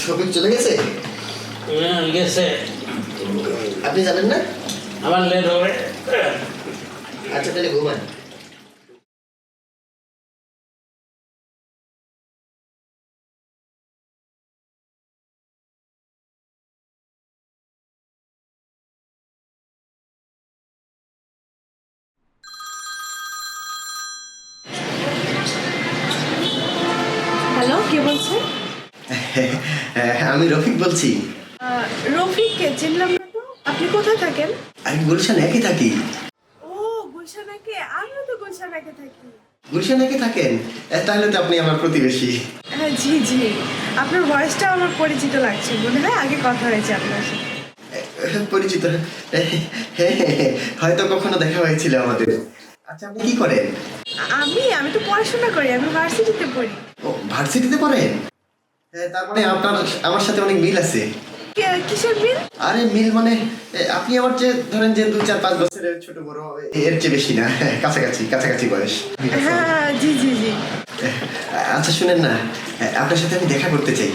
শফিক চলে গেছে? গেছে। আপনি জানেন না? আমার লেট হবে। আচ্ছা তাহলে ঘুমান। হ্যালো, কে বলছেন? আমি রফিক বলছি। রফিককে চিনলাম না তো। আপনি কোথায় থাকেন? আমি গুলশান একই থাকি। ও, গুলশানাকে। আমিও তো গুলশানাকে থাকি। গুলশান একই থাকেন? তাহলে তো আপনি আমার প্রতিবেশী। হ্যাঁ, জি জি। আপনার ভয়েসটা আমার পরিচিত লাগছে, মনে হয় আগে কথা হয়েছে আপনার সাথে। পরিচিত? হয়তো কখনো দেখা হয়েছিল আমাদের। আচ্ছা আপনি কি করেন? আমি তো পড়াশোনা করি, আমি ভার্সিটিতে পড়ি। ও ভার্সিটিতে পড়েন? তার মানে আপনার আমার সাথে অনেক মিল আছে। কিসের মিল? আরে মিল মানে আপনি আমার যে ধরেন যে 2-4-5 বছরের ছোট বড়, এর চেয়ে বেশি না। কাছাকাছি কাছাকাছি বয়স। হ্যাঁ, জি জি জি। আচ্ছা শুনেন না, আপনার সাথে আমি দেখা করতে চাই।